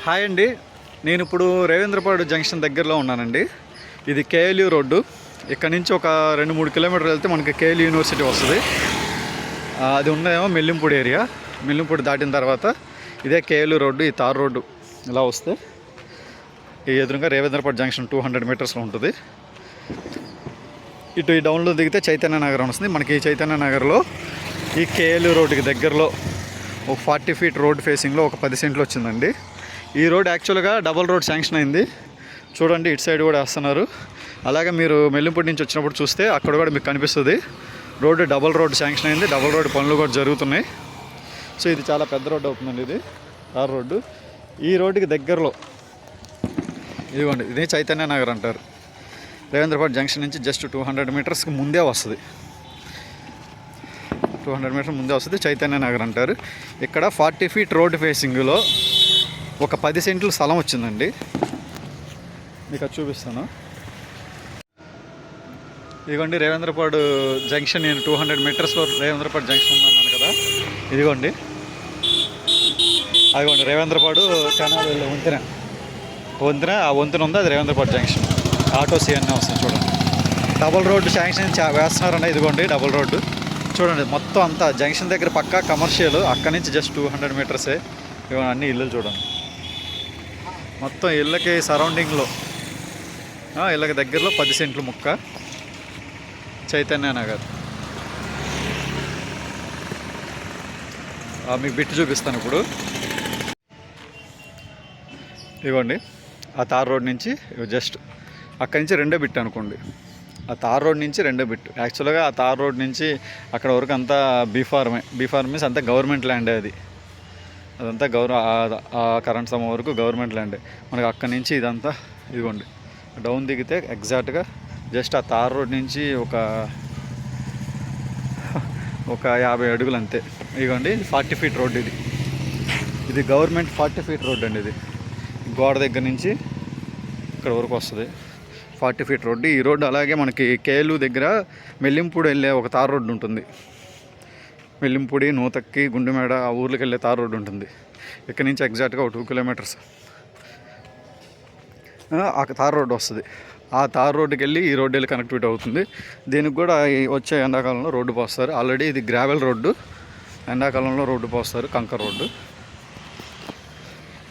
Hi అండి. నేను ఇప్పుడు రేవేంద్రపాడు జంక్షన్ దగ్గరలో ఉన్నానండి. ఇది కేఎల్యూ రోడ్డు. ఇక్కడ నుంచి ఒక 2-3 కిలోమీటర్లు వెళ్తే మనకి కేఎల్యూ యూనివర్సిటీ వస్తుంది. అది ఉన్నదేమో మెల్లింపూడి ఏరియా. మెల్లింపూడి దాటిన తర్వాత ఇదే కేఎల్యూ రోడ్డు. ఈ తార్ రోడ్డు ఇలా వస్తే ఈ ఎదురుగా రేవేంద్రపాడు జంక్షన్ 200 మీటర్స్లో ఉంటుంది. ఇటు ఈ డౌన్లో దిగితే చైతన్య నగర్ వస్తుంది. మనకి ఈ చైతన్య నగర్లో ఈ కేఎల్యూ రోడ్డుకి దగ్గరలో ఒక 40 ఫీట్ రోడ్ ఫేసింగ్లో ఒక 10 సెంట్లు వచ్చిందండి. ఈ రోడ్ యాక్చువల్గా డబల్ రోడ్ శాంక్షన్ అయింది. చూడండి, ఇటు సైడ్ కూడా వేస్తున్నారు. అలాగే మీరు మెల్లింపూడి నుంచి వచ్చినప్పుడు చూస్తే అక్కడ కూడా మీకు కనిపిస్తుంది రోడ్డు డబల్ రోడ్ శాంక్షన్ అయింది. డబల్ రోడ్ పనులు కూడా జరుగుతున్నాయి. సో ఇది చాలా పెద్ద రోడ్డు అవుతుందండి. ఇది తార్ రోడ్డు. ఈ రోడ్డుకి దగ్గరలో ఇదిగోండి, ఇదే చైతన్య నగర్ అంటారు. రేవేంద్రపాడు జంక్షన్ నుంచి జస్ట్ 200 మీటర్స్కి ముందే వస్తుంది. 200 మీటర్స్ ముందే వస్తుంది. చైతన్య నగర్ అంటారు. ఇక్కడ 40 ఫీట్ రోడ్ ఫేసింగ్లో ఒక 10 సెంట్లు స్థలం వచ్చిందండి. మీకు అది చూపిస్తాను. ఇదిగోండి రేవేంద్రపాడు జంక్షన్. నేను 200 మీటర్స్లో రేవేంద్రపాడు జంక్షన్ ఉందన్నాను కదా. ఇదిగోండి, అదిగోండి రేవేంద్రపాడు కెనాల్ వంతెన. ఆ వంతెన ఉంది, అది రేవేంద్రపాడు జంక్షన్. ఆటోస్ ఇవన్నీ వస్తాయి. చూడండి, డబల్ రోడ్డు శాంక్షన్ వేస్తున్నారండి. ఇదిగోండి డబల్ రోడ్డు. చూడండి, మొత్తం అంతా జంక్షన్ దగ్గర పక్కా కమర్షియల్. అక్కడి నుంచి జస్ట్ 200 మీటర్సే. ఇవన్నీ అన్ని ఇల్లులు చూడండి. మొత్తం ఇళ్ళకి సరౌండింగ్లో ఇళ్ళకి దగ్గరలో 10 సెంట్లు ముక్క. చైతన్య నగర్. మీకు బిట్టు చూపిస్తాను ఇప్పుడు. ఇవ్వండి, ఆ తార్ రోడ్ నుంచి జస్ట్ అక్కడి నుంచి రెండో బిట్ అనుకోండి. ఆ తార్ రోడ్ నుంచి రెండో బిట్. యాక్చువల్గా ఆ తార్ రోడ్ నుంచి అక్కడ వరకు అంతా బీఫార్మే. మీన్స్ అంతా గవర్నమెంట్ ల్యాండే. అదంతా ఆ కరెంట్ స్తంభం వరకు గవర్నమెంట్ ల్యాండే. మనకి అక్కడి నుంచి ఇదంతా ఇదిగోండి డౌన్ దిగితే ఎగ్జాక్ట్గా జస్ట్ ఆ తార్ రోడ్ నుంచి ఒక 50 అడుగులు అంతే. ఇదిగోండి 40 ఫీట్ రోడ్డు. ఇది గవర్నమెంట్ 40 ఫీట్ రోడ్డు అండి. ఇది గోడ దగ్గర నుంచి ఇక్కడ వరకు వస్తుంది 40 ఫీట్ రోడ్డు. ఈ రోడ్డు అలాగే మనకి కేలు దగ్గర మెల్లింపూడి వెళ్ళే ఒక తార్ రోడ్డు ఉంటుంది. మెల్లింపూడి, నూతక్కి, గుండెమేడ ఆ ఊర్లోకి వెళ్ళే తార్ రోడ్డు ఉంటుంది. ఇక్కడ నుంచి ఎగ్జాక్ట్గా ఒక 2 కిలోమీటర్స్ ఆ తార్ రోడ్డు వస్తుంది. ఆ తార్ రోడ్డుకి వెళ్ళి ఈ రోడ్డు వెళ్ళి కనెక్టివిటీ అవుతుంది. దీనికి కూడా వచ్చే ఎండాకాలంలో రోడ్డు పోస్తారు. ఆల్రెడీ ఇది గ్రావెల్ రోడ్డు. ఎండాకాలంలో రోడ్డు పోస్తారు, కంకర్ రోడ్డు.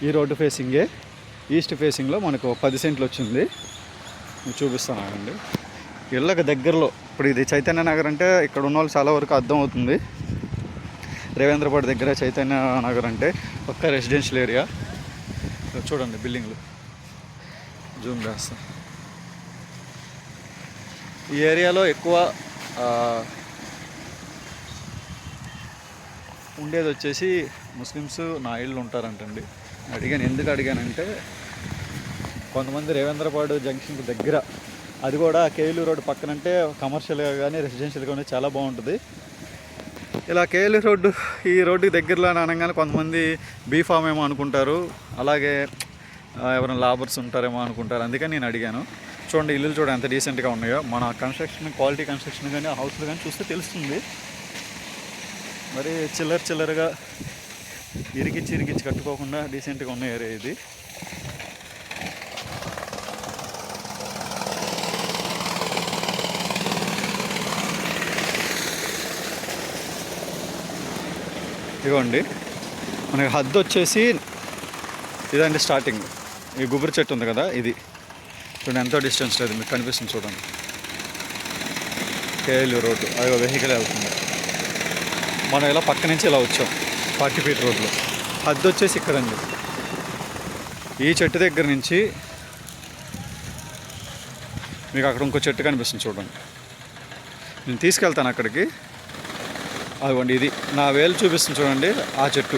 ఈ రోడ్డు ఫేసింగే ఈస్ట్ ఫేసింగ్లో మనకు 10 సెంట్లు వచ్చింది. చూపిస్తాను అండి. ఇళ్ళకి దగ్గరలో ఇప్పుడు ఇది చైతన్య నగర్ అంటే ఇక్కడ ఉన్న వాళ్ళు చాలా వరకు అర్థం అవుతుంది. రేవేంద్రపాడు దగ్గర చైతన్య నగర్ అంటే ఒక్క రెసిడెన్షియల్ ఏరియా. చూడండి బిల్డింగ్లు జూమ్ చేస్తా. ఈ ఏరియాలో ఎక్కువ ఉండేది వచ్చేసి ముస్లిమ్స్, నాయుళ్ళు ఉంటారంటండి. ఎందుకు అడిగానంటే కొంతమంది రేవేంద్రపాడు జంక్షన్కి దగ్గర, అది కూడా కేఎల్యూ రోడ్డు పక్కనంటే కమర్షియల్గా కానీ రెసిడెన్షియల్గా కానీ చాలా బాగుంటుంది. ఇలా కేఎల్యూ రోడ్డు ఈ రోడ్డుకి దగ్గరలో అనగానే కొంతమంది బీఫామ్ ఏమో అనుకుంటారు, అలాగే ఎవరైనా లాబర్స్ ఉంటారేమో అనుకుంటారు. అందుకని నేను అడిగాను. చూడండి, ఇల్లులు చూడండి ఎంత డీసెంట్గా ఉన్నాయో. మన కన్స్ట్రక్షన్ క్వాలిటీ కన్స్ట్రక్షన్ కానీ హౌస్లు కానీ చూస్తే తెలుస్తుంది. మరి చిల్లరగా ఇరికిచ్చి కట్టుకోకుండా డీసెంట్గా ఉన్న ఏరియా ఇది. ఇదిగోండి, మనకి హద్దు వచ్చేసి ఇదండి స్టార్టింగ్. ఈ గుబురు చెట్టు ఉంది కదా, ఇది చూడండి ఎంతో డిస్టెన్స్ లేదు, మీకు కనిపిస్తుంది చూడండి. కేఎల్యూ రోడ్డు, అది వెహికల్ వెళ్తుంది. మనం ఇలా పక్క నుంచి ఇలా వచ్చాం 40 ఫీట్ రోడ్లో. హద్దు వచ్చేసి ఇక్కడండి. ఈ చెట్టు దగ్గర నుంచి మీకు అక్కడ ఇంకో చెట్టు కనిపిస్తుంది చూడండి. నేను తీసుకెళ్తాను అక్కడికి. అదిగోండి, ఇది నా వేలు చూపిస్తుంది చూడండి. ఆ చెట్టు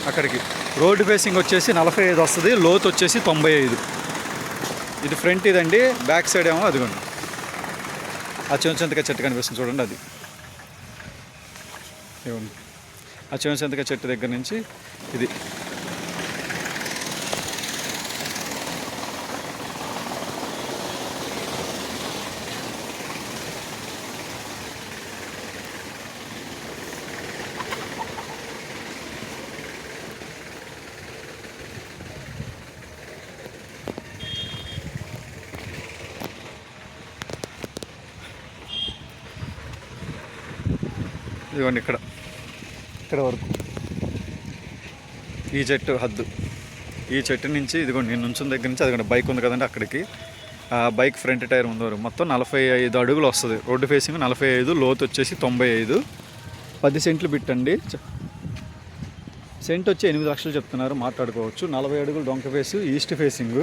అక్కడికి రోడ్డు ఫేసింగ్ వచ్చేసి 45 వస్తుంది, లోతు వచ్చేసి 95. ఇది ఫ్రంట్ ఇదండి. బ్యాక్ సైడ్ ఏమో అదిగోండి ఆ చిన్నచింతకాయ చెట్టు కనిపిస్తుంది చూడండి. అది ఇవ్వండి, ఆ చిన్నచింతకాయ చెట్టు దగ్గర నుంచి ఇది. ఇదిగోండి ఇక్కడ వరకు ఈ చెట్టు హద్దు. ఈ చెట్టు నుంచి ఇదిగోండి నేను నుంచున్న దగ్గర నుంచి అదిగోండి బైక్ ఉంది కదండి అక్కడికి, ఆ బైక్ ఫ్రంట్ టైర్ ముందు వరకు మొత్తం 45 అడుగులు వస్తుంది. రోడ్డు ఫేసింగ్ 45, లోతు వచ్చేసి 95. 10 సెంట్లు బిట్టండి. సెంట్ వచ్చి 8 లక్షలు చెప్తున్నారు, మాట్లాడుకోవచ్చు. 40 అడుగులు డొంక ఫేసు, ఈస్ట్ ఫేసింగ్,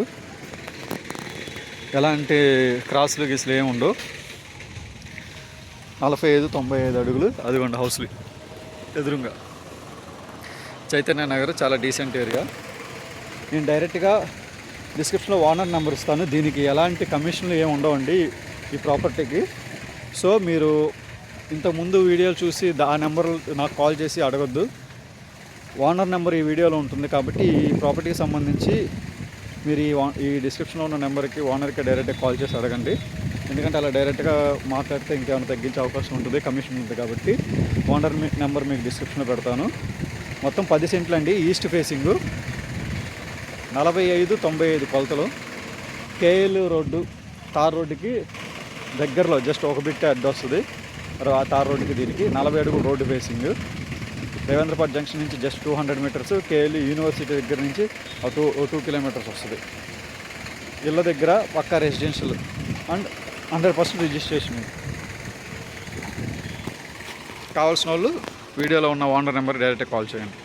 ఎలాంటి క్రాసులు గీసులు ఏమి ఉండవు. 45, 95 అడుగులు. అదిగోండి హౌస్లు ఎదురుగా. చైతన్య నగర్ చాలా డీసెంట్ ఏరియా. నేను డైరెక్ట్గా డిస్క్రిప్షన్లో ఓనర్ నెంబర్ ఇస్తాను. దీనికి ఎలాంటి కమిషన్లు ఏమి ఉండవండి ఈ ప్రాపర్టీకి. సో మీరు ఇంతకుముందు వీడియోలు చూసి ఆ నెంబర్ నాకు కాల్ చేసి అడగొద్దు. ఓనర్ నెంబర్ ఈ వీడియోలో ఉంటుంది కాబట్టి ఈ ప్రాపర్టీకి సంబంధించి మీరు ఈ డిస్క్రిప్షన్లో ఉన్న నెంబర్కి ఓనర్కి డైరెక్ట్గా కాల్ చేసి అడగండి. ఎందుకంటే అలా డైరెక్ట్గా మాట్లాడితే ఇంకేమైనా తగ్గించే అవకాశం ఉంటుంది, కమిషన్ ఉంటుంది. కాబట్టి ఓనర్ నెంబర్ మీకు డిస్క్రిప్షన్లో పెడతాను. మొత్తం 10 సెంట్లు అండి. ఈస్ట్ ఫేసింగు, 45, 95 కొలతలు. కేఎల్ రోడ్డు, తార్ రోడ్డుకి దగ్గరలో జస్ట్ ఒక బిట్ అడ్డు వస్తుంది ఆ తార్ రోడ్డుకి. దీనికి 40 అడుగులు రోడ్డు ఫేసింగ్. రేవేంద్రపాడు జంక్షన్ నుంచి జస్ట్ 200 మీటర్స్. కేఎల్ యూనివర్సిటీ దగ్గర నుంచి 2 కిలోమీటర్స్ వస్తుంది. ఇళ్ళ దగ్గర పక్కా రెసిడెన్షియల్ అండ్ 100% రిజిస్ట్రేషన్. కావాల్సిన వాళ్ళు వీడియోలో ఉన్న ఓనర్ నెంబర్ డైరెక్ట్గా కాల్ చేయండి.